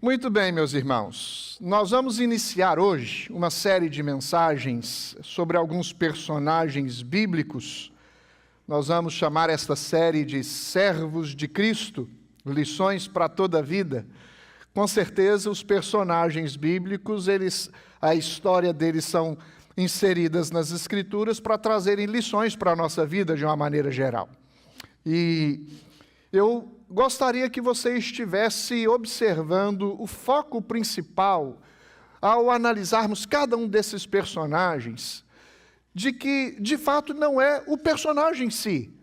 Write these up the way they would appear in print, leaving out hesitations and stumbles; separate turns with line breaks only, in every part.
Muito bem, meus irmãos. Nós vamos iniciar hoje uma série de mensagens sobre alguns personagens bíblicos. Nós vamos chamar esta série de Servos de Cristo, lições para toda a vida. Com certeza, os personagens bíblicos, a história deles são inseridas nas Escrituras para trazerem lições para a nossa vida de uma maneira geral. E eu gostaria que você estivesse observando o foco principal ao analisarmos cada um desses personagens, de que, de fato, não é o personagem em si,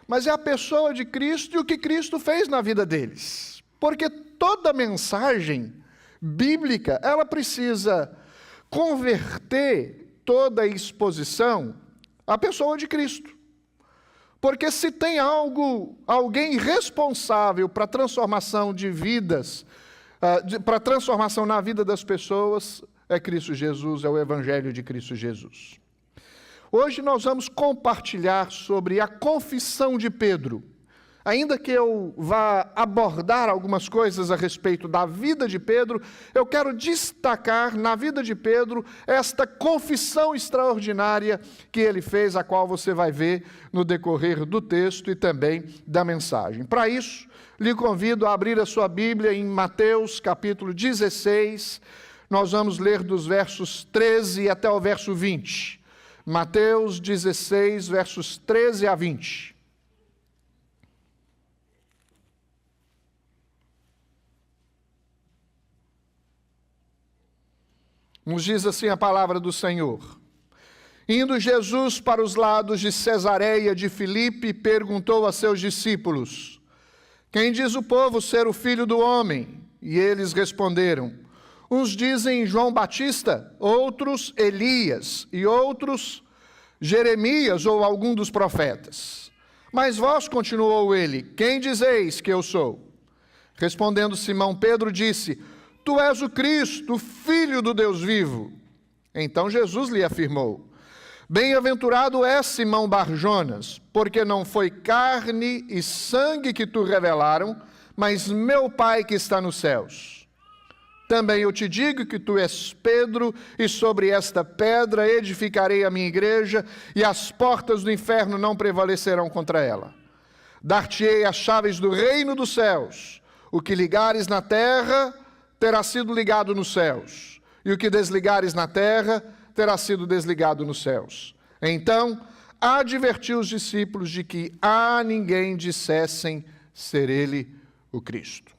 mas é a pessoa de Cristo e o que Cristo fez na vida deles. Porque toda mensagem bíblica, ela precisa converter toda a exposição à pessoa de Cristo. Porque se tem alguém responsável para a transformação de vidas, para a transformação na vida das pessoas, é Cristo Jesus, é o Evangelho de Cristo Jesus. Hoje nós vamos compartilhar sobre a confissão de Pedro. Ainda que eu vá abordar algumas coisas a respeito da vida de Pedro, eu quero destacar na vida de Pedro esta confissão extraordinária que ele fez, a qual você vai ver no decorrer do texto e também da mensagem. Para isso, lhe convido a abrir a sua Bíblia em Mateus capítulo 16, nós vamos ler dos versos 13 até o verso 20. Mateus 16, versos 13 a 20. Nos diz assim a palavra do Senhor. Indo Jesus para os lados de Cesareia de Filipe, perguntou a seus discípulos: quem diz o povo ser o Filho do Homem? E eles responderam: uns dizem João Batista, outros Elias, e outros Jeremias ou algum dos profetas. Mas vós, continuou ele, quem dizeis que eu sou? Respondendo Simão Pedro, disse: tu és o Cristo, o Filho do Deus vivo. Então Jesus lhe afirmou: bem-aventurado és, Simão Barjonas, porque não foi carne e sangue que tu revelaram, mas meu Pai que está nos céus. Também eu te digo que tu és Pedro, e sobre esta pedra edificarei a minha igreja, e as portas do inferno não prevalecerão contra ela. Dar-te-ei as chaves do reino dos céus. O que ligares na terra terá sido ligado nos céus, e o que desligares na terra terá sido desligado nos céus. Então, advertiu os discípulos de que a ninguém dissessem ser ele o Cristo.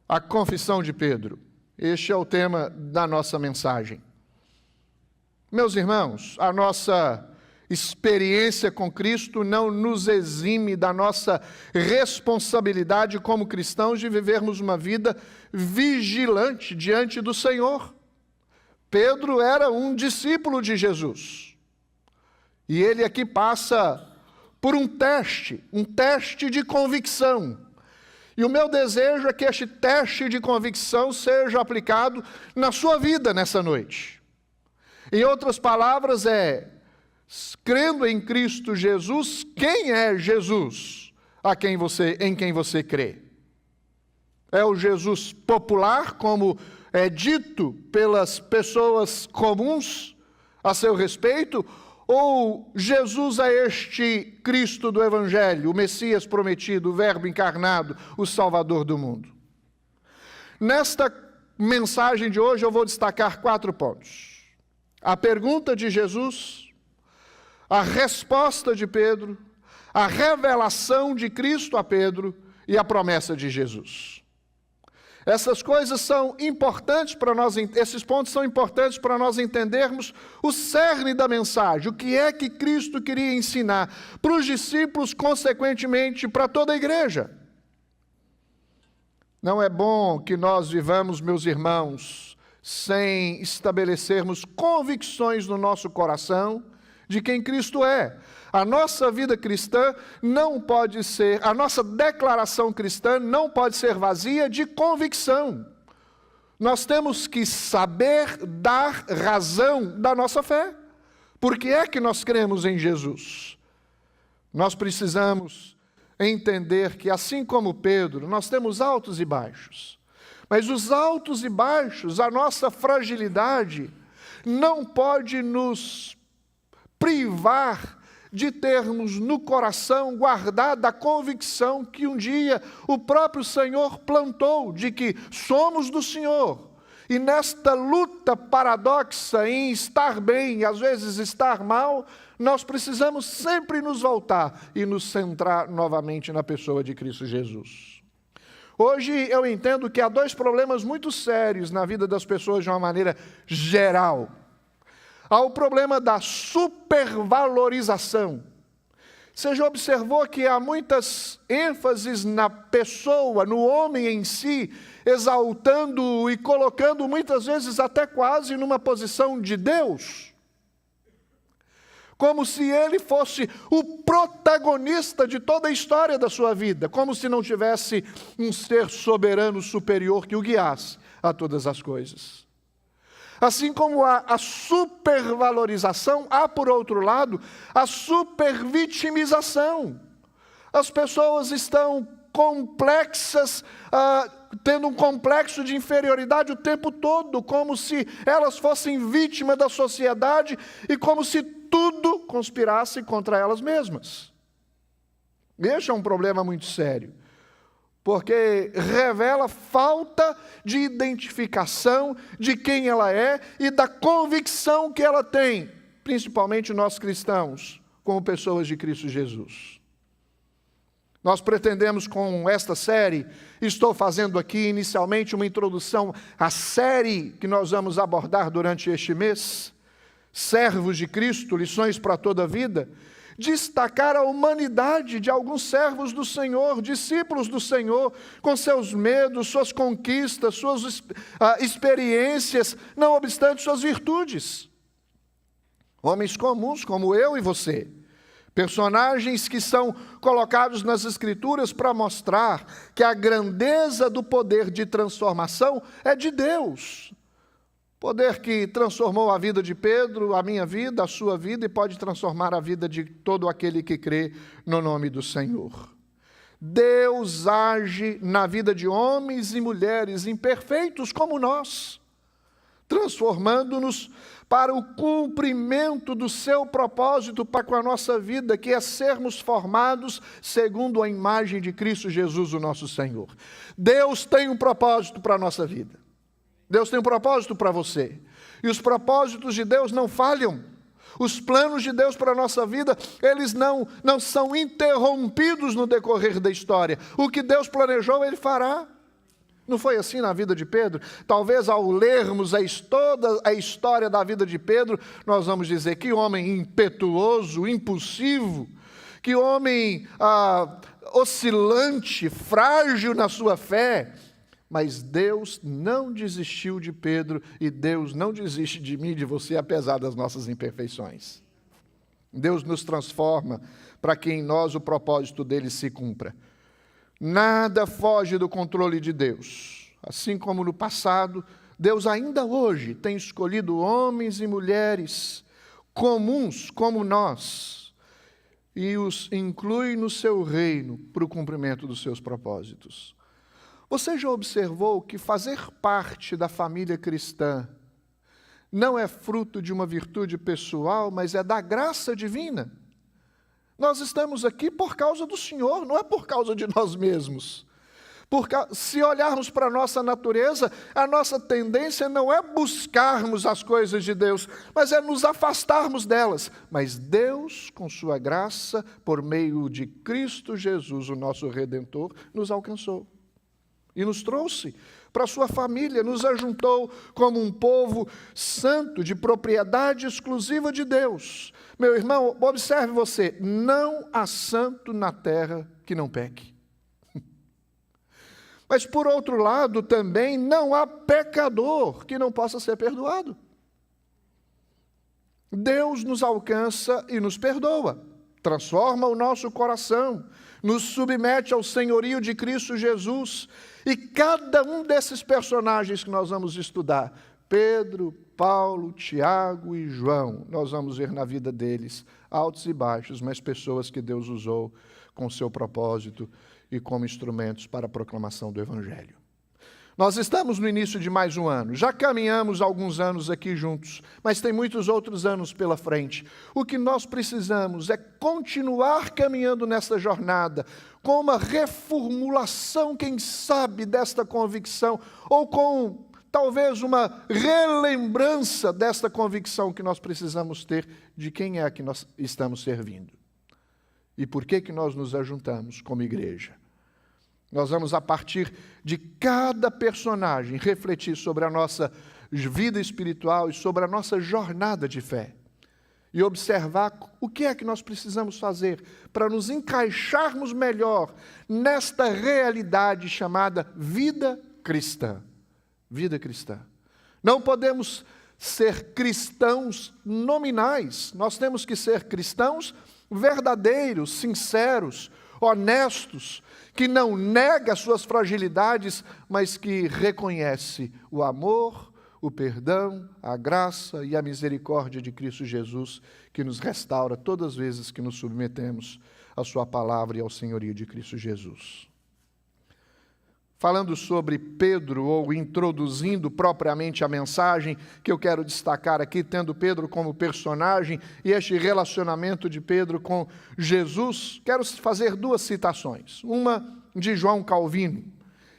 A confissão de Pedro. Este é o tema da nossa mensagem. Meus irmãos, a nossa experiência com Cristo não nos exime da nossa responsabilidade como cristãos de vivermos uma vida vigilante diante do Senhor. Pedro era um discípulo de Jesus. E ele aqui passa por um teste de convicção. E o meu desejo é que este teste de convicção seja aplicado na sua vida nessa noite. Em outras palavras, crendo em Cristo Jesus, quem é Jesus em quem você crê? É o Jesus popular, como é dito pelas pessoas comuns a seu respeito, ou Jesus é este Cristo do Evangelho, o Messias prometido, o Verbo encarnado, o Salvador do mundo? Nesta mensagem de hoje eu vou destacar 4 pontos. A pergunta de Jesus, a resposta de Pedro, a revelação de Cristo a Pedro e a promessa de Jesus. Essas coisas são importantes para nós, esses pontos são importantes para nós entendermos o cerne da mensagem, o que é que Cristo queria ensinar para os discípulos, consequentemente para toda a igreja. Não é bom que nós vivamos, meus irmãos, sem estabelecermos convicções no nosso coração de quem Cristo é. A nossa vida cristã não pode ser, a nossa declaração cristã não pode ser vazia de convicção. Nós temos que saber dar razão da nossa fé. Por que é que nós cremos em Jesus? Nós precisamos entender que, assim como Pedro, nós temos altos e baixos. Mas os altos e baixos, a nossa fragilidade, não pode nos privar de termos no coração guardada a convicção que um dia o próprio Senhor plantou, de que somos do Senhor. E nesta luta paradoxa em estar bem e às vezes estar mal, nós precisamos sempre nos voltar e nos centrar novamente na pessoa de Cristo Jesus. Hoje eu entendo que há dois problemas muito sérios na vida das pessoas de uma maneira geral. Há o problema da supervalorização. Você já observou que há muitas ênfases na pessoa, no homem em si, exaltando e colocando muitas vezes até quase numa posição de Deus? Como se ele fosse o protagonista de toda a história da sua vida, como se não tivesse um ser soberano superior que o guiasse a todas as coisas. Assim como há a supervalorização, há, por outro lado, a supervitimização. As pessoas estão complexas, tendo um complexo de inferioridade o tempo todo, como se elas fossem vítimas da sociedade e como se tudo conspirasse contra elas mesmas. Este é um problema muito sério, porque revela falta de identificação de quem ela é e da convicção que ela tem, principalmente nós cristãos, como pessoas de Cristo Jesus. Nós pretendemos com esta série, estou fazendo aqui inicialmente uma introdução à série que nós vamos abordar durante este mês, Servos de Cristo, lições para toda a vida, destacar a humanidade de alguns servos do Senhor, discípulos do Senhor, com seus medos, suas conquistas, suas experiências, não obstante suas virtudes. Homens comuns como eu e você, personagens que são colocados nas Escrituras para mostrar que a grandeza do poder de transformação é de Deus. Poder que transformou a vida de Pedro, a minha vida, a sua vida, e pode transformar a vida de todo aquele que crê no nome do Senhor. Deus age na vida de homens e mulheres imperfeitos como nós, transformando-nos para o cumprimento do seu propósito para com a nossa vida, que é sermos formados segundo a imagem de Cristo Jesus, o nosso Senhor. Deus tem um propósito para a nossa vida. Deus tem um propósito para você. E os propósitos de Deus não falham. Os planos de Deus para a nossa vida, eles não são interrompidos no decorrer da história. O que Deus planejou, Ele fará. Não foi assim na vida de Pedro? Talvez ao lermos toda a história da vida de Pedro, nós vamos dizer que homem impetuoso, impulsivo, que homem oscilante, frágil na sua fé. Mas Deus não desistiu de Pedro e Deus não desiste de mim e de você, apesar das nossas imperfeições. Deus nos transforma para que em nós o propósito dele se cumpra. Nada foge do controle de Deus. Assim como no passado, Deus ainda hoje tem escolhido homens e mulheres comuns como nós e os inclui no seu reino para o cumprimento dos seus propósitos. Você já observou que fazer parte da família cristã não é fruto de uma virtude pessoal, mas é da graça divina? Nós estamos aqui por causa do Senhor, não é por causa de nós mesmos. Se olharmos para a nossa natureza, a nossa tendência não é buscarmos as coisas de Deus, mas é nos afastarmos delas. Mas Deus, com sua graça, por meio de Cristo Jesus, o nosso Redentor, nos alcançou. E nos trouxe para a sua família, nos ajuntou como um povo santo, de propriedade exclusiva de Deus. Meu irmão, observe você, não há santo na terra que não peque. Mas, por outro lado, também não há pecador que não possa ser perdoado. Deus nos alcança e nos perdoa, transforma o nosso coração, nos submete ao senhorio de Cristo Jesus. E cada um desses personagens que nós vamos estudar, Pedro, Paulo, Tiago e João, nós vamos ver na vida deles altos e baixos, mas pessoas que Deus usou com seu propósito e como instrumentos para a proclamação do Evangelho. Nós estamos no início de mais um ano, já caminhamos alguns anos aqui juntos, mas tem muitos outros anos pela frente. O que nós precisamos é continuar caminhando nessa jornada, com uma reformulação, quem sabe, desta convicção, ou com talvez uma relembrança desta convicção que nós precisamos ter de quem é que nós estamos servindo. E por que nós nos ajuntamos como igreja. Nós vamos, a partir de cada personagem, refletir sobre a nossa vida espiritual e sobre a nossa jornada de fé. E observar o que é que nós precisamos fazer para nos encaixarmos melhor nesta realidade chamada vida cristã. Vida cristã. Não podemos ser cristãos nominais. Nós temos que ser cristãos verdadeiros, sinceros, honestos, que não nega suas fragilidades, mas que reconhece o amor, o perdão, a graça e a misericórdia de Cristo Jesus, que nos restaura todas as vezes que nos submetemos à sua palavra e ao senhorio de Cristo Jesus. Falando sobre Pedro, ou introduzindo propriamente a mensagem que eu quero destacar aqui, tendo Pedro como personagem e este relacionamento de Pedro com Jesus, quero fazer duas citações. Uma de João Calvino.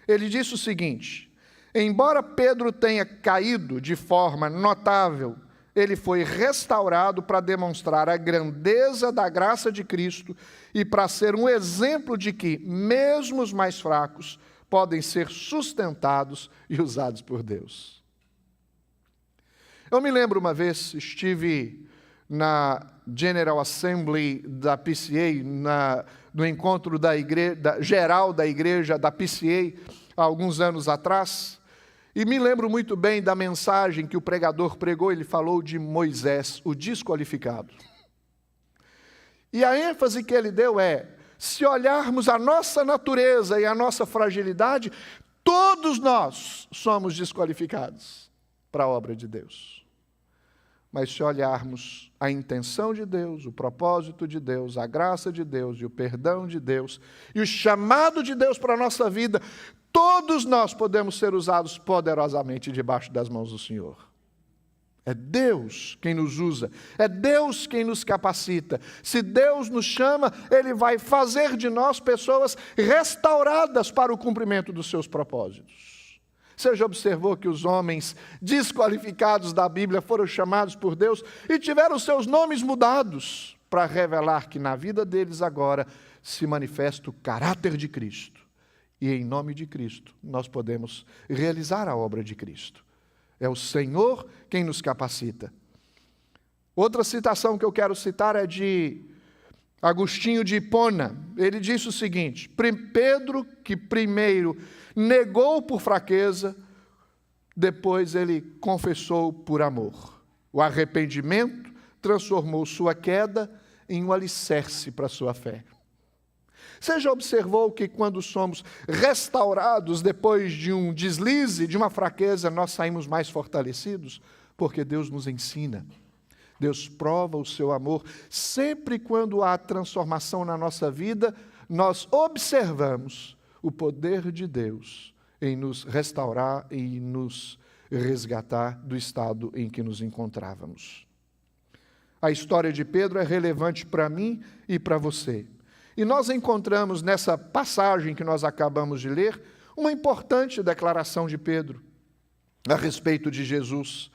Ele disse o seguinte: embora Pedro tenha caído de forma notável, ele foi restaurado para demonstrar a grandeza da graça de Cristo e para ser um exemplo de que, mesmo os mais fracos, podem ser sustentados e usados por Deus. Eu me lembro uma vez, estive na General Assembly da PCA, no encontro geral da igreja da PCA, há alguns anos atrás, e me lembro muito bem da mensagem que o pregador pregou. Ele falou de Moisés, o desqualificado. E a ênfase que ele deu é: se olharmos a nossa natureza e a nossa fragilidade, todos nós somos desqualificados para a obra de Deus. Mas se olharmos a intenção de Deus, o propósito de Deus, a graça de Deus e o perdão de Deus e o chamado de Deus para a nossa vida, todos nós podemos ser usados poderosamente debaixo das mãos do Senhor. É Deus quem nos usa, é Deus quem nos capacita. Se Deus nos chama, Ele vai fazer de nós pessoas restauradas para o cumprimento dos seus propósitos. Você já observou que os homens desqualificados da Bíblia foram chamados por Deus e tiveram seus nomes mudados para revelar que na vida deles agora se manifesta o caráter de Cristo. E em nome de Cristo nós podemos realizar a obra de Cristo. É o Senhor quem nos capacita. Outra citação que eu quero citar é de Agostinho de Hipona. Ele disse o seguinte: Pedro, que primeiro negou por fraqueza, depois ele confessou por amor. O arrependimento transformou sua queda em um alicerce para a sua fé. Você já observou que quando somos restaurados depois de um deslize, de uma fraqueza, nós saímos mais fortalecidos? Porque Deus nos ensina, Deus prova o seu amor. Sempre quando há transformação na nossa vida, nós observamos o poder de Deus em nos restaurar e nos resgatar do estado em que nos encontrávamos. A história de Pedro é relevante para mim e para você. E nós encontramos nessa passagem que nós acabamos de ler, uma importante declaração de Pedro a respeito de Jesus.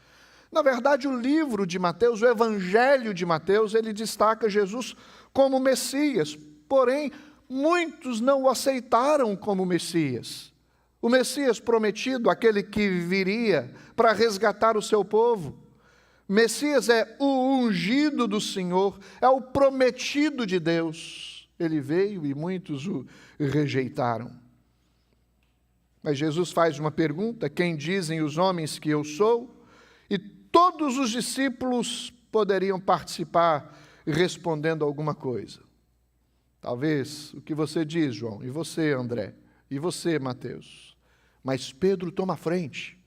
Na verdade, o livro de Mateus, o Evangelho de Mateus, ele destaca Jesus como Messias. Porém, muitos não o aceitaram como Messias. O Messias prometido, aquele que viria para resgatar o seu povo. Messias é o ungido do Senhor, é o prometido de Deus. Ele veio e muitos o rejeitaram. Mas Jesus faz uma pergunta: quem dizem os homens que eu sou? E todos os discípulos poderiam participar respondendo alguma coisa. Talvez o que você diz, João, e você, André, e você, Mateus. Mas Pedro toma a frente.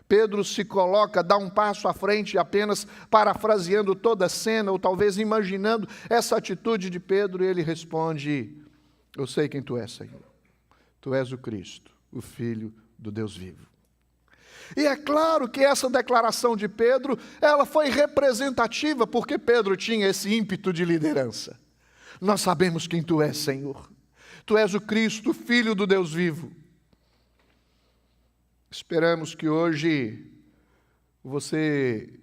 Pedro se coloca, dá um passo à frente, apenas parafraseando toda a cena, ou talvez imaginando essa atitude de Pedro, e ele responde: eu sei quem tu és, Senhor. Tu és o Cristo, o Filho do Deus vivo. E é claro que essa declaração de Pedro, ela foi representativa, porque Pedro tinha esse ímpeto de liderança. Nós sabemos quem Tu és, Senhor. Tu és o Cristo, Filho do Deus vivo. Esperamos que hoje você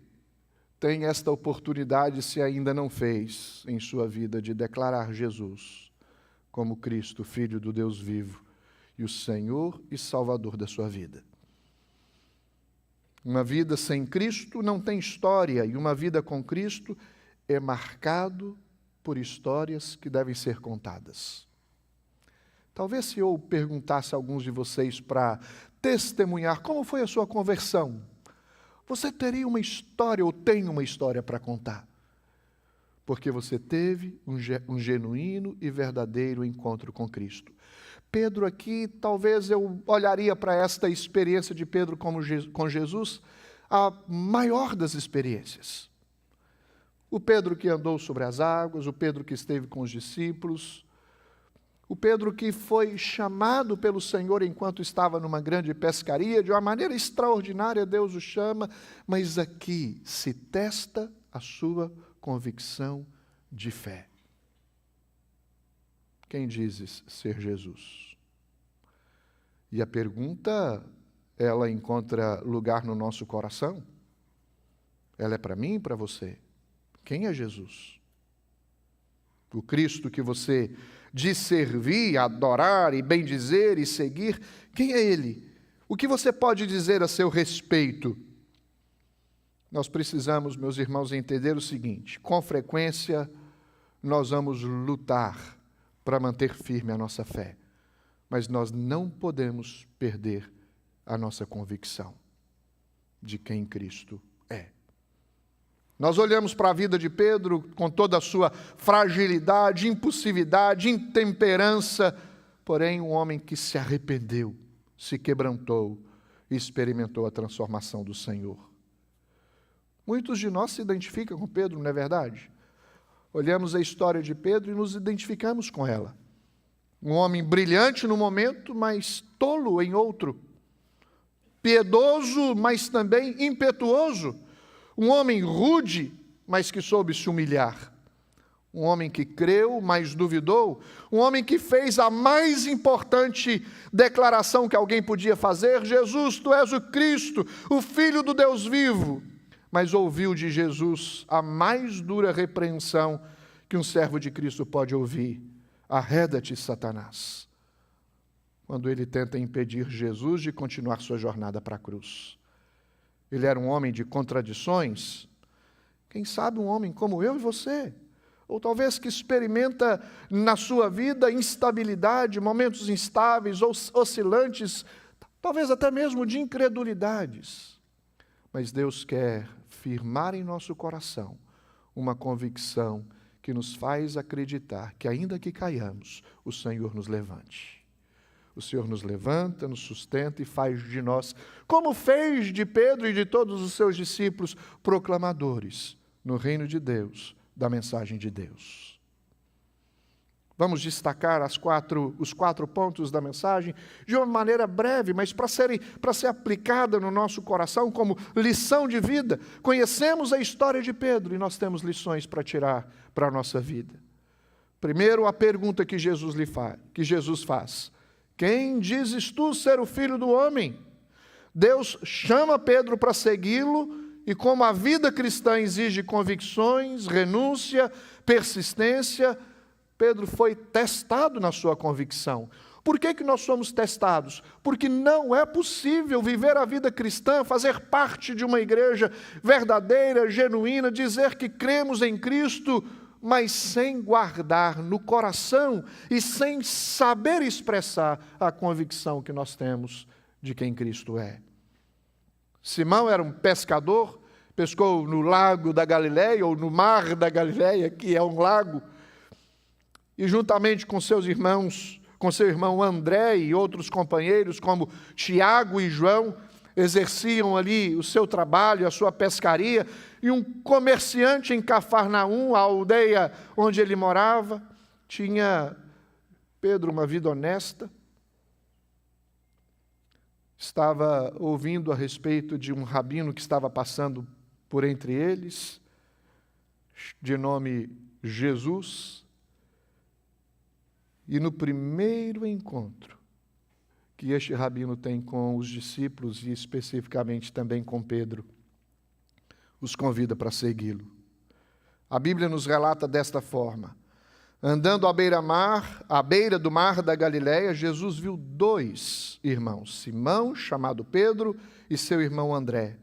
tenha esta oportunidade, se ainda não fez, em sua vida, de declarar Jesus como Cristo, Filho do Deus vivo, e o Senhor e Salvador da sua vida. Uma vida sem Cristo não tem história, e uma vida com Cristo é marcado por histórias que devem ser contadas. Talvez se eu perguntasse a alguns de vocês para testemunhar como foi a sua conversão, você teria uma história ou tem uma história para contar. Porque você teve um genuíno e verdadeiro encontro com Cristo. Pedro aqui, talvez eu olharia para esta experiência de Pedro com Jesus, a maior das experiências. O Pedro que andou sobre as águas, o Pedro que esteve com os discípulos, o Pedro que foi chamado pelo Senhor enquanto estava numa grande pescaria, de uma maneira extraordinária Deus o chama, mas aqui se testa a sua convicção de fé. Quem dizes ser Jesus? E a pergunta, ela encontra lugar no nosso coração? Ela é para mim e para você. Quem é Jesus? O Cristo que você diz servir, adorar e bendizer e seguir, quem é Ele? O que você pode dizer a seu respeito? Nós precisamos, meus irmãos, entender o seguinte: com frequência nós vamos lutar para manter firme a nossa fé, mas nós não podemos perder a nossa convicção de quem Cristo é. Nós olhamos para a vida de Pedro com toda a sua fragilidade, impulsividade, intemperança, porém um homem que se arrependeu, se quebrantou e experimentou a transformação do Senhor. Muitos de nós se identificam com Pedro, não é verdade? Olhamos a história de Pedro e nos identificamos com ela. Um homem brilhante no momento, mas tolo em outro. Piedoso, mas também impetuoso. Um homem rude, mas que soube se humilhar. Um homem que creu, mas duvidou. Um homem que fez a mais importante declaração que alguém podia fazer: Jesus, Tu és o Cristo, o Filho do Deus vivo. Mas ouviu de Jesus a mais dura repreensão que um servo de Cristo pode ouvir: arreda-te, Satanás, quando ele tenta impedir Jesus de continuar sua jornada para a cruz. Ele era um homem de contradições, quem sabe um homem como eu e você, ou talvez que experimenta na sua vida instabilidade, momentos instáveis ou oscilantes, talvez até mesmo de incredulidades. Mas Deus quer firmar em nosso coração uma convicção que nos faz acreditar que, ainda que caiamos, o Senhor nos levante. O Senhor nos levanta, nos sustenta e faz de nós, como fez de Pedro e de todos os seus discípulos, proclamadores no reino de Deus, da mensagem de Deus. Vamos destacar os quatro pontos da mensagem de uma maneira breve, mas para ser aplicada no nosso coração como lição de vida. Conhecemos a história de Pedro e nós temos lições para tirar para a nossa vida. Primeiro, a pergunta que Jesus faz: quem dizes tu ser o Filho do homem? Deus chama Pedro para segui-lo, e como a vida cristã exige convicções, renúncia, persistência, Pedro foi testado na sua convicção. Por que nós somos testados? Porque não é possível viver a vida cristã, fazer parte de uma igreja verdadeira, genuína, dizer que cremos em Cristo, mas sem guardar no coração e sem saber expressar a convicção que nós temos de quem Cristo é. Simão era um pescador, pescou no lago da Galileia, ou no mar da Galileia, que é um lago, e juntamente com seus irmãos, com seu irmão André e outros companheiros, como Tiago e João, exerciam ali o seu trabalho, a sua pescaria, e um comerciante em Cafarnaum, a aldeia onde ele morava, tinha Pedro uma vida honesta, estava ouvindo a respeito de um rabino que estava passando por entre eles, de nome Jesus, e no primeiro encontro que este rabino tem com os discípulos, e especificamente também com Pedro, os convida para segui-lo. A Bíblia nos relata desta forma: andando à beira do mar da Galileia, Jesus viu 2 irmãos, Simão, chamado Pedro, e seu irmão André.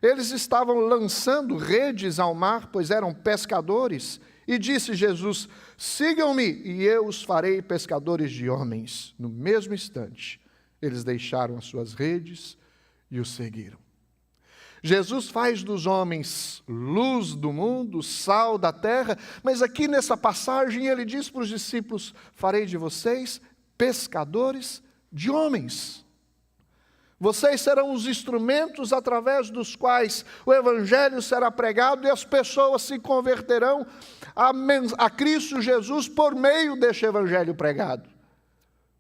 Eles estavam lançando redes ao mar, pois eram pescadores, e disse Jesus: sigam-me, e eu os farei pescadores de homens. No mesmo instante, eles deixaram as suas redes e o seguiram. Jesus faz dos homens luz do mundo, sal da terra, mas aqui nessa passagem ele diz para os discípulos: farei de vocês pescadores de homens. Vocês serão os instrumentos através dos quais o Evangelho será pregado e as pessoas se converterão a Cristo Jesus por meio deste Evangelho pregado.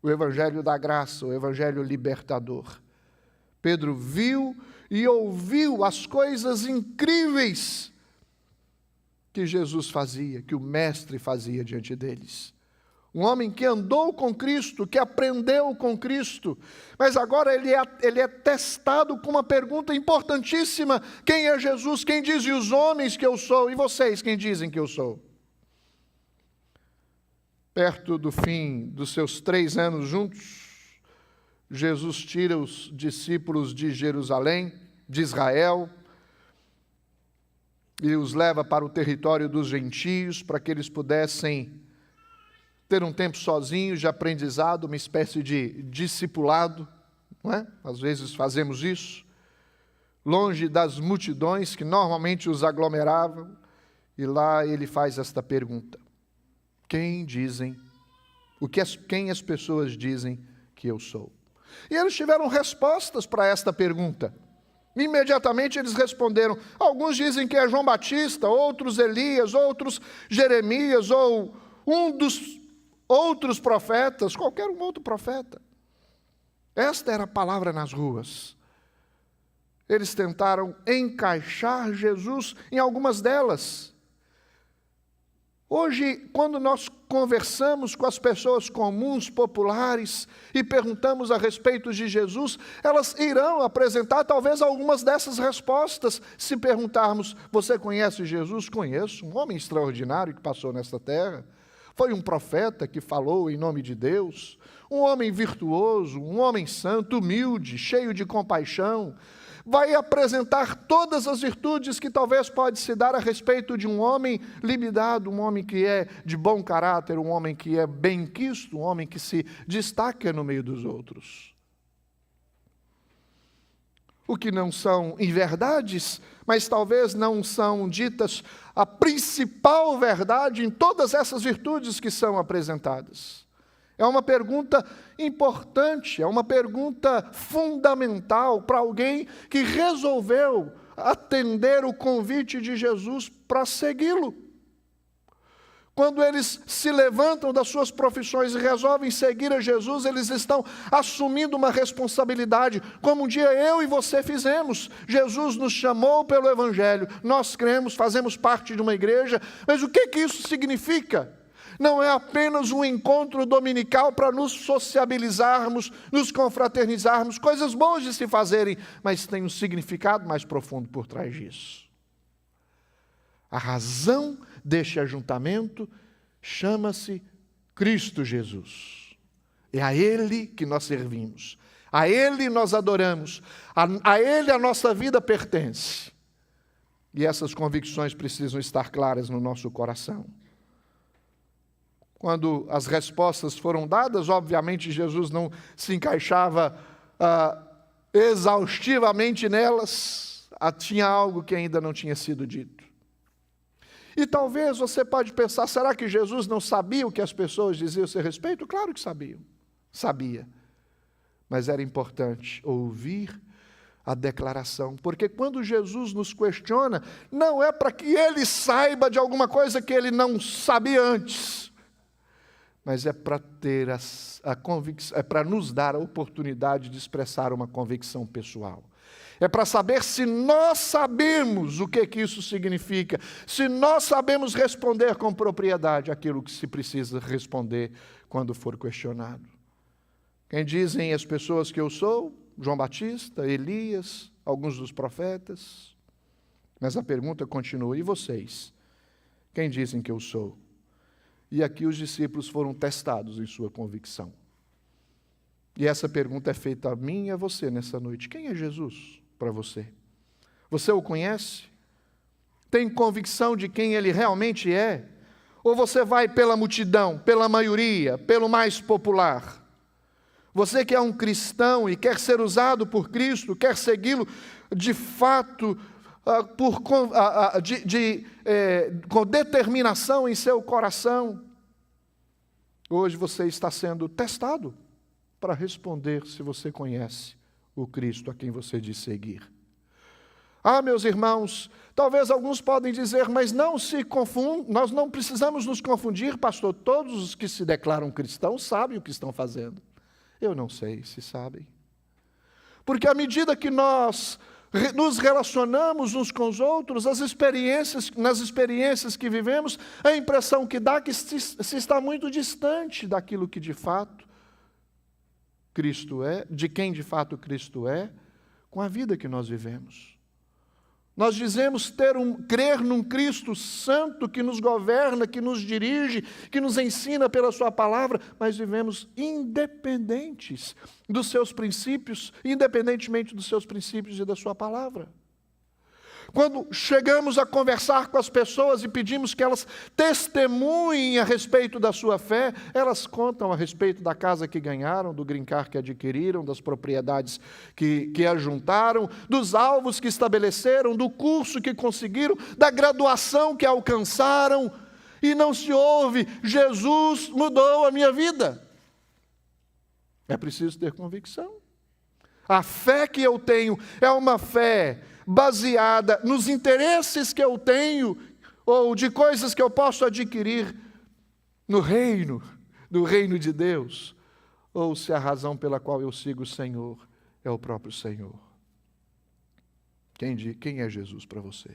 O Evangelho da graça, o Evangelho libertador. Pedro viu e ouviu as coisas incríveis que Jesus fazia, que o Mestre fazia diante deles. Um homem que andou com Cristo, que aprendeu com Cristo, mas agora ele é testado com uma pergunta importantíssima: quem é Jesus? Quem dizem os homens que eu sou? E vocês, quem dizem que eu sou? Perto do fim dos seus 3 anos juntos, Jesus tira os discípulos de Jerusalém, de Israel, e os leva para o território dos gentios, para que eles pudessem ter um tempo sozinhos de aprendizado, uma espécie de discipulado, não é? Às vezes fazemos isso, longe das multidões que normalmente os aglomeravam, e lá ele faz esta pergunta: quem as pessoas dizem que eu sou? E eles tiveram respostas para esta pergunta. Imediatamente eles responderam: alguns dizem que é João Batista, outros Elias, outros Jeremias, ou um dos outros profetas, qualquer um outro profeta. Esta era a palavra nas ruas. Eles tentaram encaixar Jesus em algumas delas. Hoje, quando nós conversamos com as pessoas comuns, populares, e perguntamos a respeito de Jesus, elas irão apresentar talvez algumas dessas respostas. Se perguntarmos: você conhece Jesus? Conheço, um homem extraordinário que passou nesta terra. Foi um profeta que falou em nome de Deus, um homem virtuoso, um homem santo, humilde, cheio de compaixão. Vai apresentar todas as virtudes que talvez pode se dar a respeito de um homem limitado, um homem que é de bom caráter, um homem que é bem-quisto, um homem que se destaca no meio dos outros. O que não são inverdades, mas talvez não são ditas a principal verdade em todas essas virtudes que são apresentadas. É uma pergunta importante, é uma pergunta fundamental para alguém que resolveu atender o convite de Jesus para segui-lo. Quando eles se levantam das suas profissões e resolvem seguir a Jesus, eles estão assumindo uma responsabilidade, como um dia eu e você fizemos. Jesus nos chamou pelo Evangelho, nós cremos, fazemos parte de uma igreja, mas o que isso significa? Não é apenas um encontro dominical para nos sociabilizarmos, nos confraternizarmos, coisas boas de se fazerem, mas tem um significado mais profundo por trás disso. A razão deste ajuntamento chama-se Cristo Jesus. É a Ele que nós servimos, a Ele nós adoramos, a Ele a nossa vida pertence. E essas convicções precisam estar claras no nosso coração. Quando as respostas foram dadas, obviamente Jesus não se encaixava exaustivamente nelas, tinha algo que ainda não tinha sido dito. E talvez você pode pensar: será que Jesus não sabia o que as pessoas diziam a seu respeito? Claro que sabia. Mas era importante ouvir a declaração, porque quando Jesus nos questiona, não é para que ele saiba de alguma coisa que ele não sabia antes, mas é para ter a convicção, é para nos dar a oportunidade de expressar uma convicção pessoal. É para saber se nós sabemos o que isso significa, se nós sabemos responder com propriedade aquilo que se precisa responder quando for questionado. Quem dizem as pessoas que eu sou? João Batista, Elias, alguns dos profetas. Mas a pergunta continua: e vocês? Quem dizem que eu sou? E aqui os discípulos foram testados em sua convicção. E essa pergunta é feita a mim e a você nessa noite. Quem é Jesus para você? Você o conhece? Tem convicção de quem ele realmente é? Ou você vai pela multidão, pela maioria, pelo mais popular? Você que é um cristão e quer ser usado por Cristo, quer segui-lo de fato, com determinação em seu coração, hoje você está sendo testado para responder se você conhece o Cristo a quem você diz seguir. Meus irmãos, talvez alguns podem dizer, mas não se confundam, nós não precisamos nos confundir, pastor, todos os que se declaram cristãos sabem o que estão fazendo. Eu não sei se sabem. Porque à medida que nós nos relacionamos uns com os outros, nas experiências que vivemos, a impressão que dá é que se está muito distante daquilo que de fato Cristo é, de quem de fato Cristo é, com a vida que nós vivemos. Nós dizemos crer num Cristo santo que nos governa, que nos dirige, que nos ensina pela sua palavra, mas vivemos independentes dos seus princípios, independentemente dos seus princípios e da sua palavra. Quando chegamos a conversar com as pessoas e pedimos que elas testemunhem a respeito da sua fé, elas contam a respeito da casa que ganharam, do green card que adquiriram, das propriedades que ajuntaram, dos alvos que estabeleceram, do curso que conseguiram, da graduação que alcançaram, e não se ouve: Jesus mudou a minha vida. É preciso ter convicção. A fé que eu tenho é uma fé baseada nos interesses que eu tenho ou de coisas que eu posso adquirir no reino de Deus, ou se a razão pela qual eu sigo o Senhor é o próprio Senhor. Quem é Jesus para você?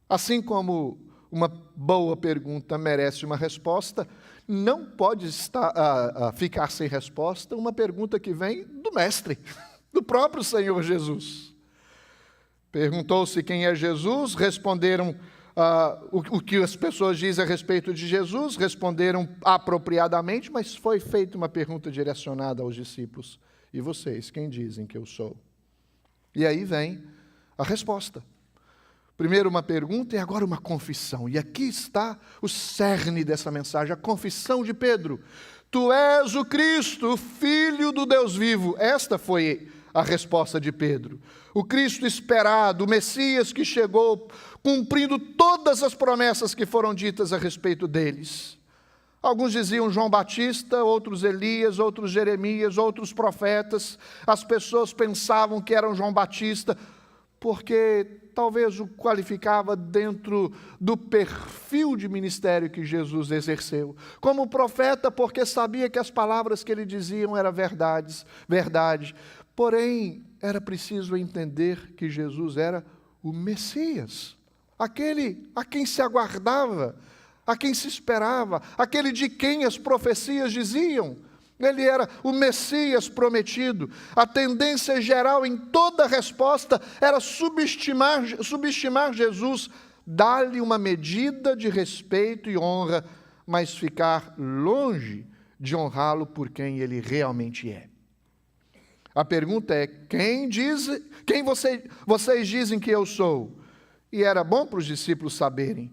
Assim como uma boa pergunta merece uma resposta, não pode ficar sem resposta uma pergunta que vem do Mestre, do próprio Senhor Jesus. Perguntou-se quem é Jesus, responderam o que as pessoas dizem a respeito de Jesus, responderam apropriadamente, mas foi feita uma pergunta direcionada aos discípulos: e vocês, quem dizem que eu sou? E aí vem a resposta. Primeiro uma pergunta e agora uma confissão. E aqui está o cerne dessa mensagem, a confissão de Pedro. Tu és o Cristo, o Filho do Deus vivo. Esta foi a resposta de Pedro. O Cristo esperado, o Messias que chegou, cumprindo todas as promessas que foram ditas a respeito deles. Alguns diziam João Batista, outros Elias, outros Jeremias, outros profetas. As pessoas pensavam que eram João Batista, porque talvez o qualificava dentro do perfil de ministério que Jesus exerceu. Como profeta, porque sabia que as palavras que ele diziam eram verdade. Porém, era preciso entender que Jesus era o Messias, aquele a quem se aguardava, a quem se esperava, aquele de quem as profecias diziam. Ele era o Messias prometido. A tendência geral em toda resposta era subestimar Jesus, dar-lhe uma medida de respeito e honra, mas ficar longe de honrá-lo por quem ele realmente é. A pergunta é: quem vocês dizem que eu sou? E era bom para os discípulos saberem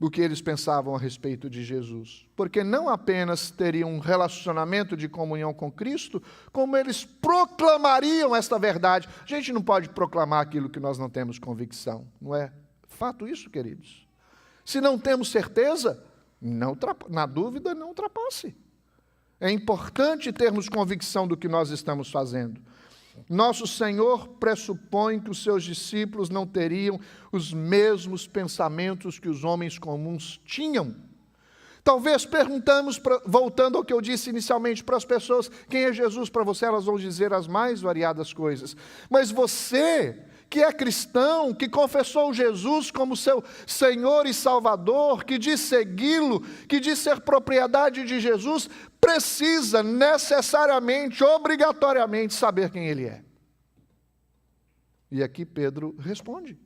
o que eles pensavam a respeito de Jesus, porque não apenas teriam um relacionamento de comunhão com Cristo, como eles proclamariam esta verdade. A gente não pode proclamar aquilo que nós não temos convicção, não é fato isso, queridos? Se não temos certeza, na dúvida não ultrapasse. É importante termos convicção do que nós estamos fazendo. Nosso Senhor pressupõe que os seus discípulos não teriam os mesmos pensamentos que os homens comuns tinham. Talvez perguntamos, voltando ao que eu disse inicialmente, para as pessoas, quem é Jesus para você? Elas vão dizer as mais variadas coisas. Mas você, que é cristão, que confessou Jesus como seu Senhor e Salvador, que diz segui-lo, que diz ser propriedade de Jesus, precisa necessariamente, obrigatoriamente saber quem Ele é. E aqui Pedro responde,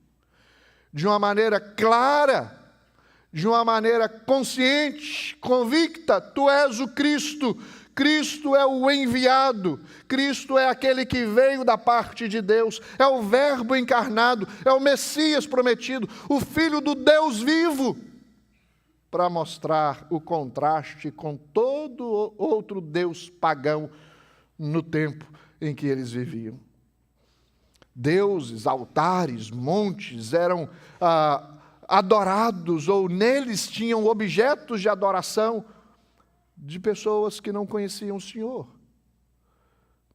de uma maneira clara, de uma maneira consciente, convicta: tu és o Cristo, Cristo é o enviado, Cristo é aquele que veio da parte de Deus, é o Verbo encarnado, é o Messias prometido, o Filho do Deus vivo, para mostrar o contraste com todo outro Deus pagão no tempo em que eles viviam. Deuses, altares, montes eram adorados, ou neles tinham objetos de adoração de pessoas que não conheciam o Senhor,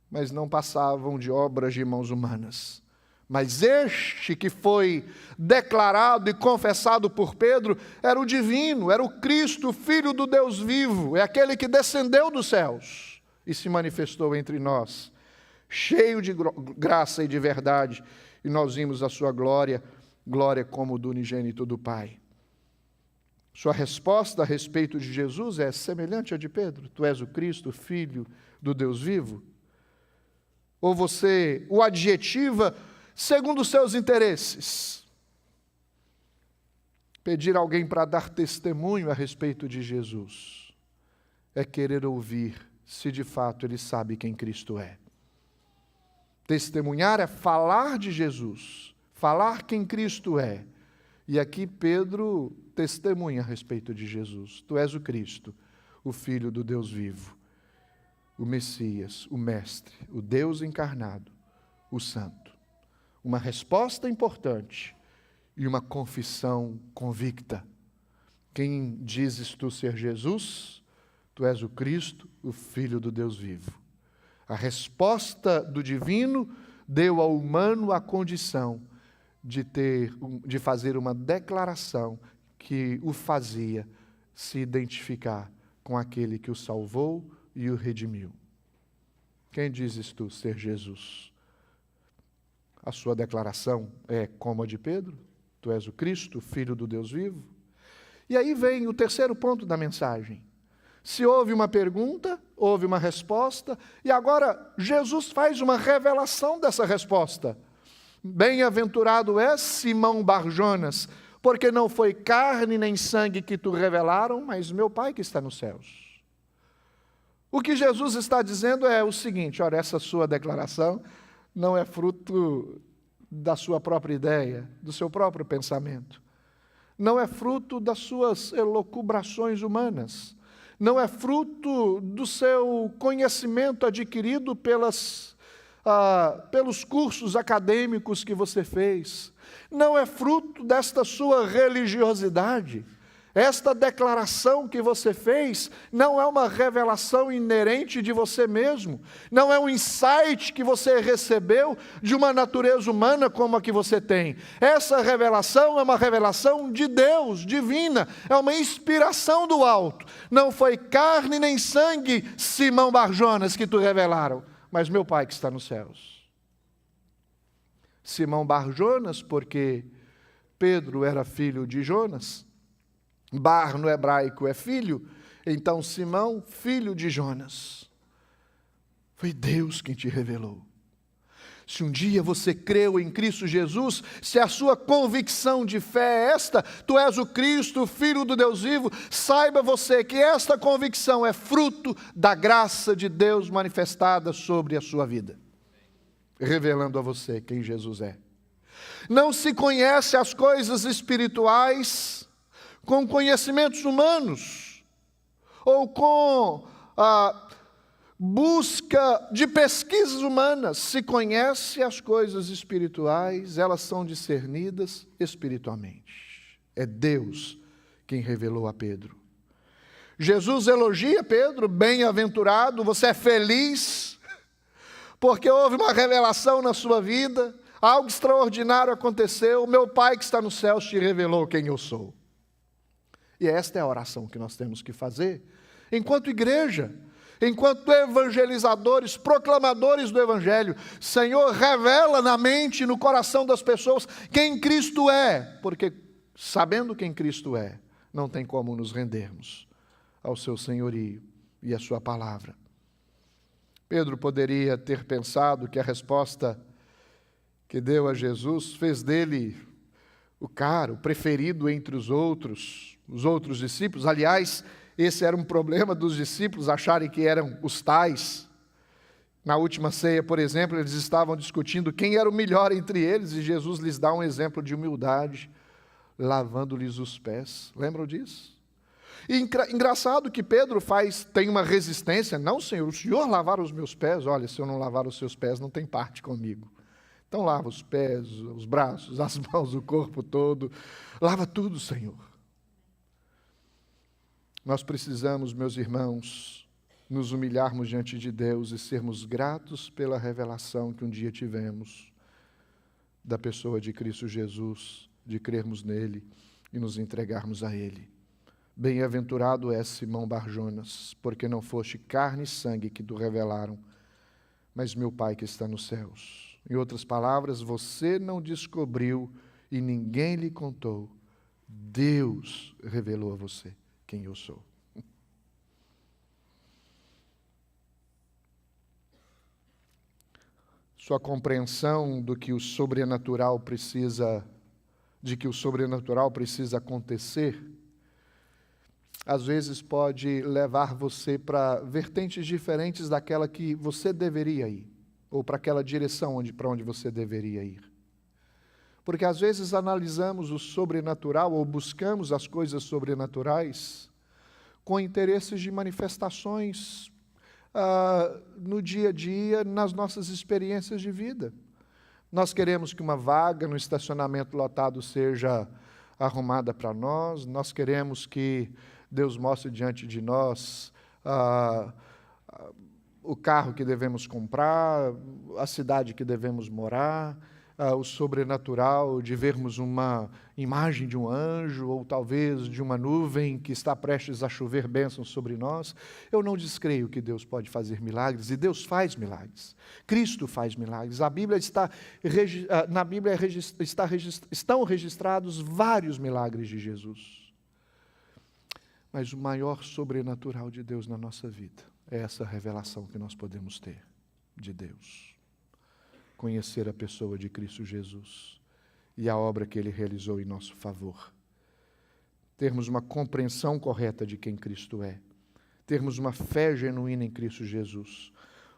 mas não passavam de obras de mãos humanas. Mas este que foi declarado e confessado por Pedro era o divino, era o Cristo, Filho do Deus vivo, é aquele que descendeu dos céus e se manifestou entre nós, cheio de graça e de verdade, e nós vimos a sua glória, glória como do unigênito do Pai. Sua resposta a respeito de Jesus é semelhante à de Pedro: tu és o Cristo, Filho do Deus vivo? Ou você o adjetiva segundo os seus interesses? Pedir alguém para dar testemunho a respeito de Jesus é querer ouvir se de fato ele sabe quem Cristo é. Testemunhar é falar de Jesus, falar quem Cristo é. E aqui Pedro testemunha a respeito de Jesus: tu és o Cristo, o Filho do Deus vivo, o Messias, o Mestre, o Deus encarnado, o Santo. Uma resposta importante e uma confissão convicta. Quem dizes tu ser Jesus? Tu és o Cristo, o Filho do Deus vivo. A resposta do divino deu ao humano a condição de fazer uma declaração que o fazia se identificar com aquele que o salvou e o redimiu. Quem dizes tu ser Jesus? A sua declaração é como a de Pedro: tu és o Cristo, Filho do Deus vivo. E aí vem o terceiro ponto da mensagem. Se houve uma pergunta, houve uma resposta, e agora Jesus faz uma revelação dessa resposta. Bem-aventurado és, Simão Barjonas, porque não foi carne nem sangue que te revelaram, mas meu Pai que está nos céus. O que Jesus está dizendo é o seguinte: olha, essa sua declaração não é fruto da sua própria ideia, do seu próprio pensamento. Não é fruto das suas elucubrações humanas. Não é fruto do seu conhecimento adquirido pelos cursos acadêmicos que você fez. Não é fruto desta sua religiosidade. Esta declaração que você fez não é uma revelação inerente de você mesmo. Não é um insight que você recebeu de uma natureza humana como a que você tem. Essa revelação é uma revelação de Deus, divina. É uma inspiração do alto. Não foi carne nem sangue, Simão Barjonas, que te revelaram, mas meu Pai que está nos céus. Simão Barjonas, porque Pedro era filho de Jonas. Bar no hebraico é filho, então Simão, filho de Jonas. Foi Deus quem te revelou. Se um dia você creu em Cristo Jesus, se a sua convicção de fé é esta: tu és o Cristo, o Filho do Deus vivo, saiba você que esta convicção é fruto da graça de Deus manifestada sobre a sua vida, revelando a você quem Jesus é. Não se conhece as coisas espirituais com conhecimentos humanos, ou com busca de pesquisas humanas. Se conhece as coisas espirituais, elas são discernidas espiritualmente. É Deus quem revelou a Pedro. Jesus elogia Pedro: bem-aventurado, você é feliz, porque houve uma revelação na sua vida, algo extraordinário aconteceu, meu Pai que está nos céus te revelou quem eu sou. E esta é a oração que nós temos que fazer, enquanto igreja, enquanto evangelizadores, proclamadores do Evangelho. Senhor, revela na mente e no coração das pessoas quem Cristo é, porque sabendo quem Cristo é, não tem como nos rendermos ao seu senhorio e à sua palavra. Pedro poderia ter pensado que a resposta que deu a Jesus fez dele o preferido entre os outros discípulos. Aliás, esse era um problema dos discípulos, acharem que eram os tais. Na última ceia, por exemplo, eles estavam discutindo quem era o melhor entre eles, e Jesus lhes dá um exemplo de humildade, lavando-lhes os pés. Lembram disso? E engraçado que Pedro tem uma resistência. Não, Senhor, o Senhor lavar os meus pés? Olha, se eu não lavar os seus pés, não tem parte comigo. Então lava os pés, os braços, as mãos, o corpo todo. Lava tudo, Senhor. Nós precisamos, meus irmãos, nos humilharmos diante de Deus e sermos gratos pela revelação que um dia tivemos da pessoa de Cristo Jesus, de crermos nele e nos entregarmos a ele. Bem-aventurado és Simão Barjonas, porque não foste carne e sangue que te revelaram, mas meu Pai que está nos céus. Em outras palavras, você não descobriu e ninguém lhe contou. Deus revelou a você quem eu sou. Sua compreensão de que o sobrenatural precisa acontecer, às vezes pode levar você para vertentes diferentes daquela que você deveria ir, ou para aquela direção para onde você deveria ir. Porque às vezes analisamos o sobrenatural ou buscamos as coisas sobrenaturais com interesses de manifestações no dia a dia, nas nossas experiências de vida. Nós queremos que uma vaga no estacionamento lotado seja arrumada para nós, nós queremos que Deus mostre diante de nós o carro que devemos comprar, a cidade que devemos morar, o sobrenatural de vermos uma imagem de um anjo ou talvez de uma nuvem que está prestes a chover bênçãos sobre nós. Eu não descreio que Deus pode fazer milagres, e Deus faz milagres. Cristo faz milagres. Na Bíblia estão registrados vários milagres de Jesus. Mas o maior sobrenatural de Deus na nossa vida é essa revelação que nós podemos ter de Deus. Conhecer a pessoa de Cristo Jesus e a obra que Ele realizou em nosso favor. Termos uma compreensão correta de quem Cristo é. Termos uma fé genuína em Cristo Jesus.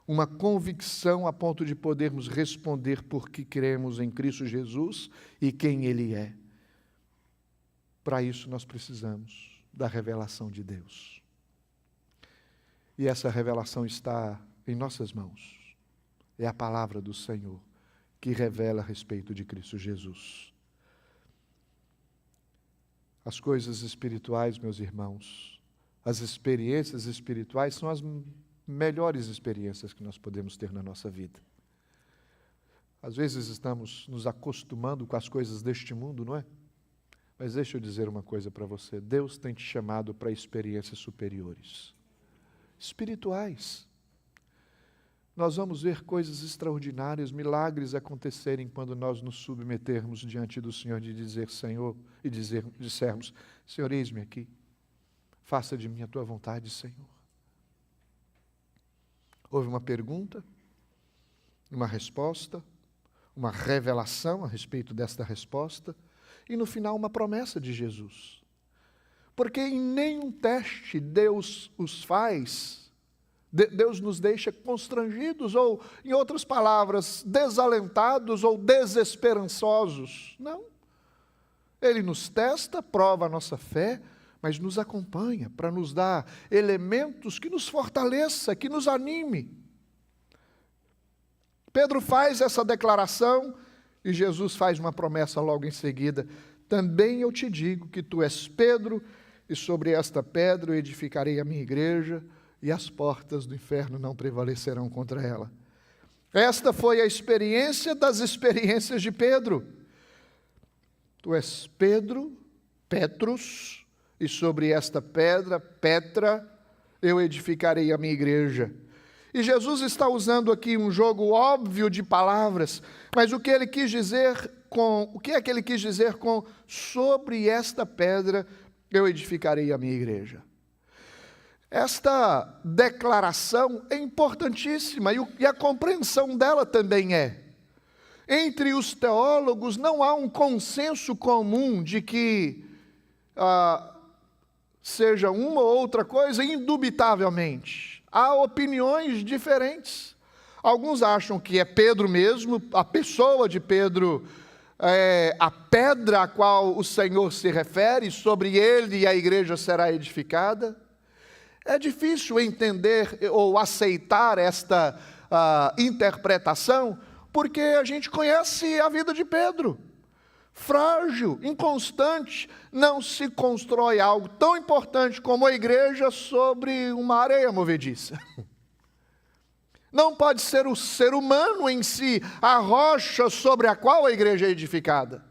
Uma convicção a ponto de podermos responder por que cremos em Cristo Jesus e quem Ele é. Para isso nós precisamos da revelação de Deus. E essa revelação está em nossas mãos. É a palavra do Senhor que revela a respeito de Cristo Jesus. As coisas espirituais, meus irmãos, as experiências espirituais são as melhores experiências que nós podemos ter na nossa vida. Às vezes estamos nos acostumando com as coisas deste mundo, não é? Mas deixa eu dizer uma coisa para você. Deus tem te chamado para experiências superiores, espirituais. Nós vamos ver coisas extraordinárias, milagres acontecerem quando nós nos submetermos diante do Senhor de dizer Senhor, e dissermos, Senhor, eis-me aqui, faça de mim a tua vontade, Senhor. Houve uma pergunta, uma resposta, uma revelação a respeito desta resposta, e no final uma promessa de Jesus. Porque em nenhum teste Deus nos deixa constrangidos, ou, em outras palavras, desalentados ou desesperançosos. Não. Ele nos testa, prova a nossa fé, mas nos acompanha para nos dar elementos que nos fortaleça, que nos anime. Pedro faz essa declaração e Jesus faz uma promessa logo em seguida. Também eu te digo que tu és Pedro, e sobre esta pedra eu edificarei a minha igreja, e as portas do inferno não prevalecerão contra ela. Esta foi a experiência das experiências de Pedro. Tu és Pedro, Petrus, e sobre esta pedra, Petra, eu edificarei a minha igreja. E Jesus está usando aqui um jogo óbvio de palavras, mas o que é que ele quis dizer com sobre esta pedra eu edificarei a minha igreja? Esta declaração é importantíssima e a compreensão dela também é. Entre os teólogos não há um consenso comum de que seja uma ou outra coisa, indubitavelmente. Há opiniões diferentes. Alguns acham que é Pedro mesmo, a pessoa de Pedro, a pedra a qual o Senhor se refere, sobre ele a igreja será edificada. É difícil entender ou aceitar esta interpretação, porque a gente conhece a vida de Pedro. Frágil, inconstante, não se constrói algo tão importante como a igreja sobre uma areia movediça. Não pode ser o ser humano em si a rocha sobre a qual a igreja é edificada.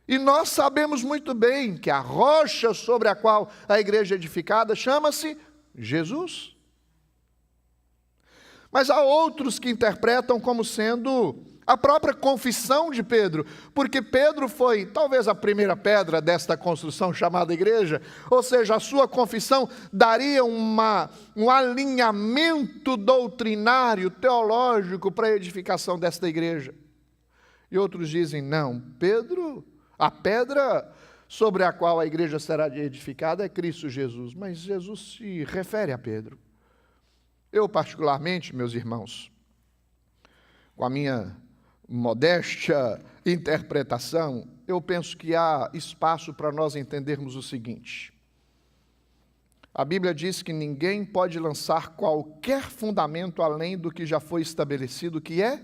E nós sabemos muito bem que a rocha sobre a qual a igreja é edificada chama-se Jesus. Mas há outros que interpretam como sendo a própria confissão de Pedro, porque Pedro foi talvez a primeira pedra desta construção chamada igreja, ou seja, a sua confissão daria um alinhamento doutrinário, teológico para a edificação desta igreja. E outros dizem, não, Pedro, a pedra sobre a qual a igreja será edificada é Cristo Jesus, mas Jesus se refere a Pedro. Eu particularmente, meus irmãos, com a minha modesta interpretação, eu penso que há espaço para nós entendermos o seguinte. A Bíblia diz que ninguém pode lançar qualquer fundamento além do que já foi estabelecido, que é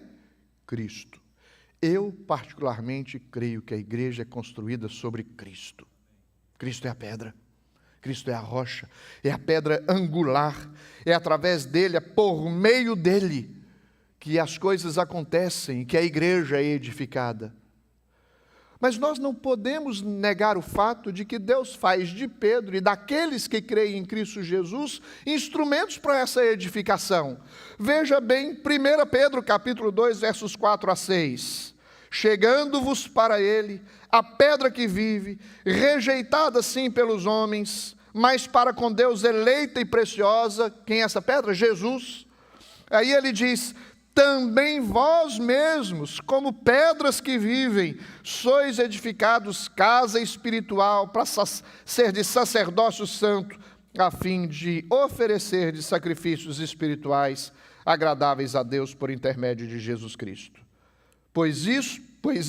Cristo. Eu, particularmente, creio que a igreja é construída sobre Cristo. Cristo é a pedra. Cristo é a rocha, é a pedra angular, é através dele, é por meio dele, que as coisas acontecem, que a igreja é edificada. Mas nós não podemos negar o fato de que Deus faz de Pedro e daqueles que creem em Cristo Jesus instrumentos para essa edificação. Veja bem, 1 Pedro capítulo 2, versos 4 a 6. Chegando-vos para ele, a pedra que vive, rejeitada sim pelos homens, mas para com Deus eleita e preciosa. Quem é essa pedra? Jesus. Aí ele diz, também vós mesmos, como pedras que vivem, sois edificados casa espiritual para ser de sacerdócio santo, a fim de oferecer de sacrifícios espirituais agradáveis a Deus por intermédio de Jesus Cristo. Pois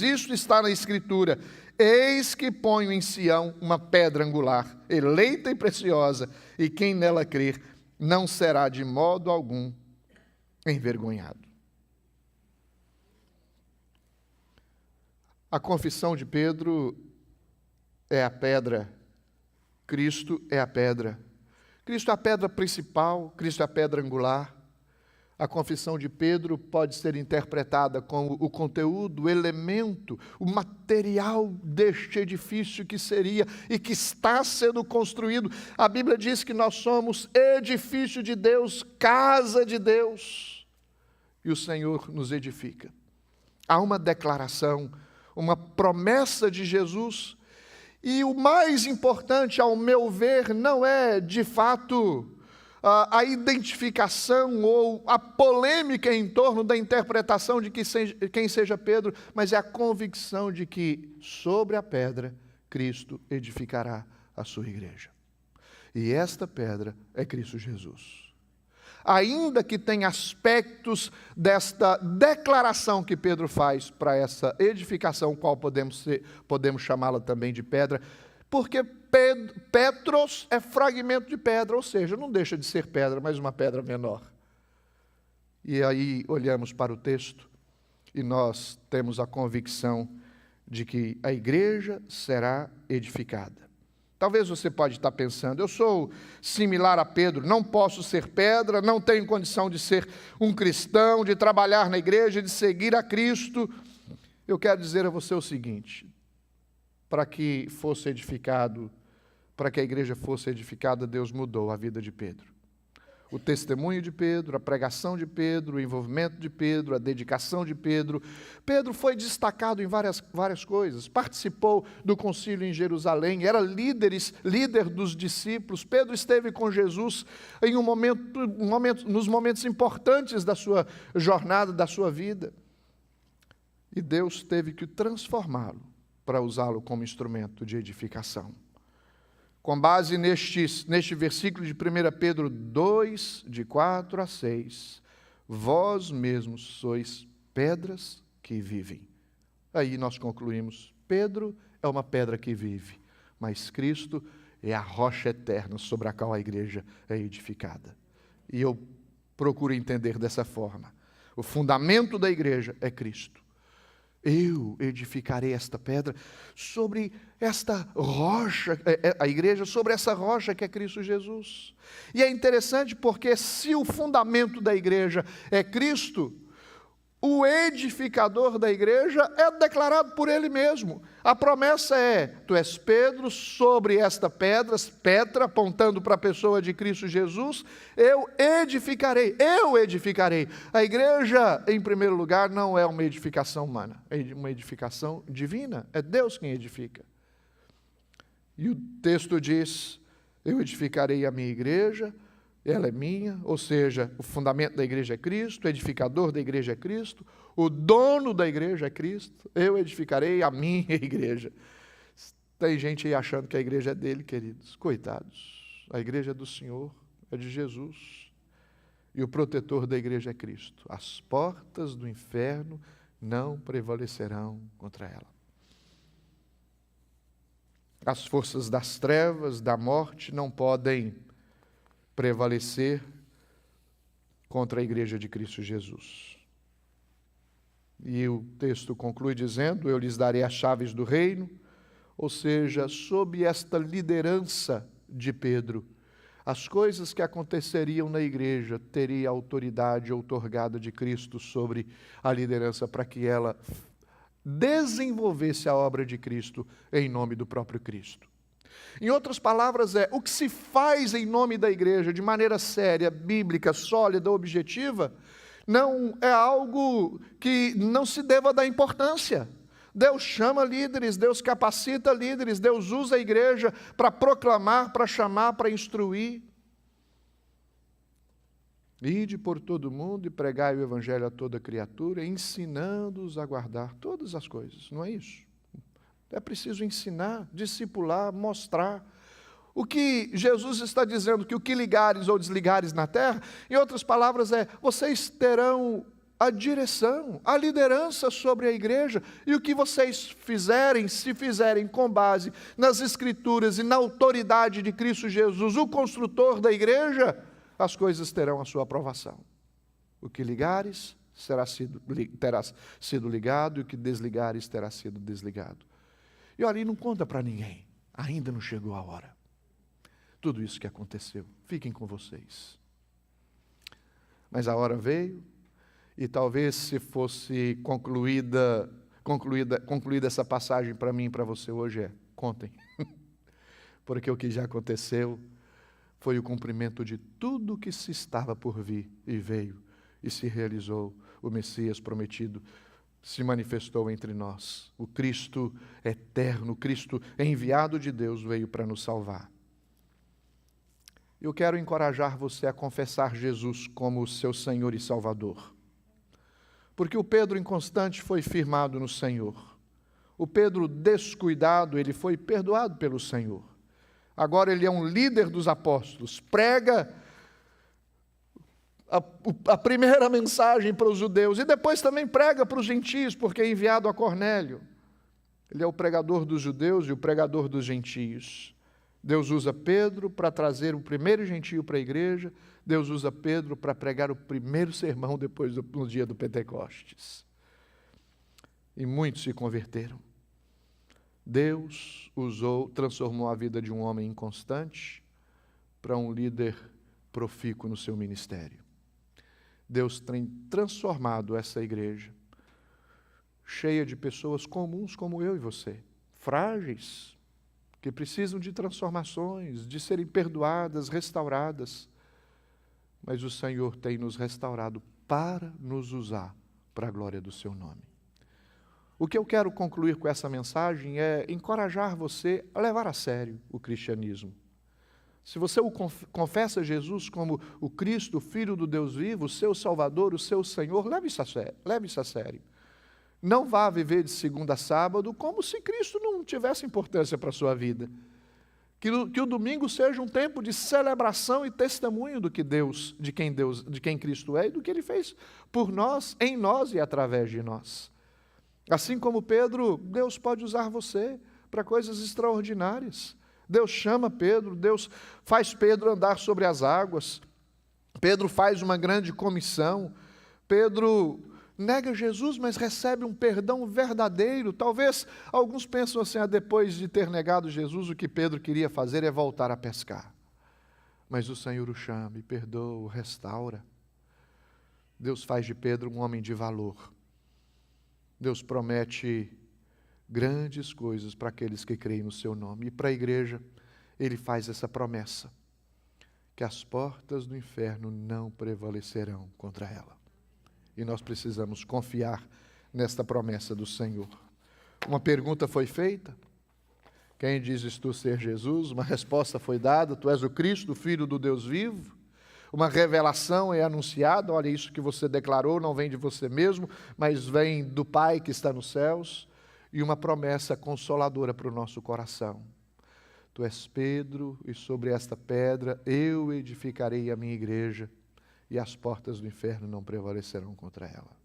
isto está na Escritura, eis que ponho em Sião uma pedra angular, eleita e preciosa, e quem nela crer não será de modo algum envergonhado. A confissão de Pedro é a pedra, Cristo é a pedra. Cristo é a pedra principal, Cristo é a pedra angular. A confissão de Pedro pode ser interpretada como o conteúdo, o elemento, o material deste edifício que seria e que está sendo construído. A Bíblia diz que nós somos edifício de Deus, casa de Deus, e o Senhor nos edifica. Há uma declaração, uma promessa de Jesus, e o mais importante, ao meu ver, não é de fato a identificação ou a polêmica em torno da interpretação de quem seja Pedro, mas é a convicção de que sobre a pedra Cristo edificará a sua igreja. E esta pedra é Cristo Jesus. Ainda que tenha aspectos desta declaração que Pedro faz para essa edificação, qual podemos chamá-la também de pedra, porque Petros é fragmento de pedra, ou seja, não deixa de ser pedra, mas uma pedra menor. E aí olhamos para o texto e nós temos a convicção de que a igreja será edificada. Talvez você pode estar pensando, eu sou similar a Pedro, não posso ser pedra, não tenho condição de ser um cristão, de trabalhar na igreja, de seguir a Cristo. Eu quero dizer a você o seguinte, para que fosse edificado, para que a igreja fosse edificada, Deus mudou a vida de Pedro. O testemunho de Pedro, a pregação de Pedro, o envolvimento de Pedro, a dedicação de Pedro. Pedro foi destacado em várias coisas. Participou do concílio em Jerusalém, era líder dos discípulos. Pedro esteve com Jesus em nos momentos importantes da sua jornada, da sua vida. E Deus teve que transformá-lo para usá-lo como instrumento de edificação. Com base neste versículo de 1 Pedro 2, de 4 a 6, vós mesmos sois pedras que vivem. Aí nós concluímos, Pedro é uma pedra que vive, mas Cristo é a rocha eterna sobre a qual a igreja é edificada. E eu procuro entender dessa forma. O fundamento da igreja é Cristo. Eu edificarei esta pedra sobre esta rocha, a igreja sobre essa rocha que é Cristo Jesus. E é interessante porque se o fundamento da igreja é Cristo, o edificador da igreja é declarado por ele mesmo. A promessa é, tu és Pedro, sobre esta pedra, Petra, apontando para a pessoa de Cristo Jesus, eu edificarei. A igreja, em primeiro lugar, não é uma edificação humana, é uma edificação divina, é Deus quem edifica. E o texto diz, eu edificarei a minha igreja, ela é minha, ou seja, o fundamento da igreja é Cristo, o edificador da igreja é Cristo, o dono da igreja é Cristo, eu edificarei a minha igreja. Tem gente aí achando que a igreja é dele, queridos, coitados. A igreja é do Senhor, é de Jesus, e o protetor da igreja é Cristo. As portas do inferno não prevalecerão contra ela. As forças das trevas, da morte, não podem prevalecer contra a igreja de Cristo Jesus. E o texto conclui dizendo, eu lhes darei as chaves do reino, ou seja, sob esta liderança de Pedro, as coisas que aconteceriam na igreja teria autoridade outorgada de Cristo sobre a liderança para que ela desenvolvesse a obra de Cristo em nome do próprio Cristo. Em outras palavras, o que se faz em nome da igreja de maneira séria, bíblica, sólida, objetiva, não é algo que não se deva dar importância. Deus chama líderes, Deus capacita líderes, Deus usa a igreja para proclamar, para chamar, para instruir. Ide por todo mundo e pregai o evangelho a toda criatura, ensinando-os a guardar todas as coisas, não é isso? É preciso ensinar, discipular, mostrar. O que Jesus está dizendo, que o que ligares ou desligares na terra, em outras palavras vocês terão a direção, a liderança sobre a igreja, e o que vocês fizerem, se fizerem com base nas Escrituras e na autoridade de Cristo Jesus, o construtor da igreja, as coisas terão a sua aprovação. O que ligares terá sido ligado, e o que desligares terá sido desligado. E olha, não conta para ninguém, ainda não chegou a hora. Tudo isso que aconteceu, fiquem com vocês. Mas a hora veio, e talvez se fosse concluída essa passagem para mim e para você hoje, contem. Porque o que já aconteceu foi o cumprimento de tudo que se estava por vir, e veio, e se realizou. O Messias prometido se manifestou entre nós. O Cristo eterno, o Cristo enviado de Deus veio para nos salvar. Eu quero encorajar você a confessar Jesus como seu Senhor e Salvador. Porque o Pedro inconstante foi firmado no Senhor. O Pedro descuidado, ele foi perdoado pelo Senhor. Agora ele é um líder dos apóstolos, prega a primeira mensagem para os judeus, e depois também prega para os gentios, porque é enviado a Cornélio. Ele é o pregador dos judeus e o pregador dos gentios. Deus usa Pedro para trazer o primeiro gentio para a igreja, Deus usa Pedro para pregar o primeiro sermão no dia do Pentecostes. E muitos se converteram. Deus transformou a vida de um homem inconstante para um líder profícuo no seu ministério. Deus tem transformado essa igreja, cheia de pessoas comuns como eu e você, frágeis, que precisam de transformações, de serem perdoadas, restauradas. Mas o Senhor tem nos restaurado para nos usar para a glória do seu nome. O que eu quero concluir com essa mensagem é encorajar você a levar a sério o cristianismo. Se você confessa Jesus como o Cristo, o Filho do Deus vivo, o seu Salvador, o seu Senhor, leve isso a sério, leve isso a sério. Não vá viver de segunda a sábado como se Cristo não tivesse importância para a sua vida. Que o domingo seja um tempo de celebração e testemunho do que Deus, de quem Cristo é e do que Ele fez por nós, em nós e através de nós. Assim como Pedro, Deus pode usar você para coisas extraordinárias. Deus chama Pedro, Deus faz Pedro andar sobre as águas. Pedro faz uma grande comissão. Pedro nega Jesus, mas recebe um perdão verdadeiro. Talvez alguns pensam assim, depois de ter negado Jesus, o que Pedro queria fazer é voltar a pescar. Mas o Senhor o chama e perdoa, o restaura. Deus faz de Pedro um homem de valor. Deus promete grandes coisas para aqueles que creem no seu nome. E para a igreja, Ele faz essa promessa, que as portas do inferno não prevalecerão contra ela. E nós precisamos confiar nesta promessa do Senhor. Uma pergunta foi feita: quem dizes tu ser Jesus? Uma resposta foi dada: tu és o Cristo, o Filho do Deus vivo. Uma revelação é anunciada: olha, isso que você declarou não vem de você mesmo, mas vem do Pai que está nos céus. E uma promessa consoladora para o nosso coração: tu és Pedro, e sobre esta pedra eu edificarei a minha igreja, e as portas do inferno não prevalecerão contra ela.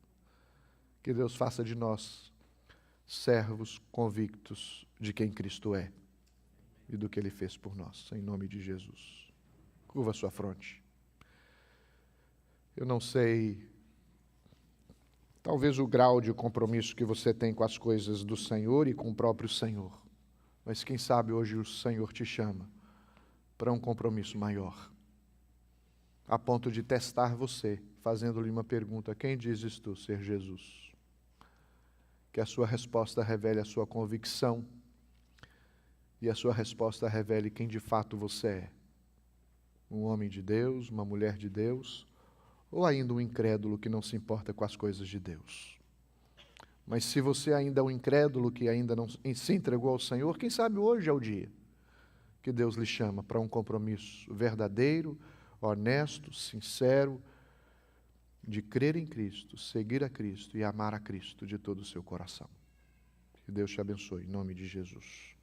Que Deus faça de nós servos convictos de quem Cristo é e do que Ele fez por nós, em nome de Jesus. Curva sua fronte. Eu não sei, talvez o grau de compromisso que você tem com as coisas do Senhor e com o próprio Senhor, mas quem sabe hoje o Senhor te chama para um compromisso maior, a ponto de testar você, fazendo-lhe uma pergunta: quem dizes tu ser Jesus? Que a sua resposta revele a sua convicção e a sua resposta revele quem de fato você é. Um homem de Deus, uma mulher de Deus, ou ainda um incrédulo que não se importa com as coisas de Deus. Mas se você ainda é um incrédulo que ainda não se entregou ao Senhor, quem sabe hoje é o dia que Deus lhe chama para um compromisso verdadeiro, honesto, sincero, de crer em Cristo, seguir a Cristo e amar a Cristo de todo o seu coração. Que Deus te abençoe, em nome de Jesus.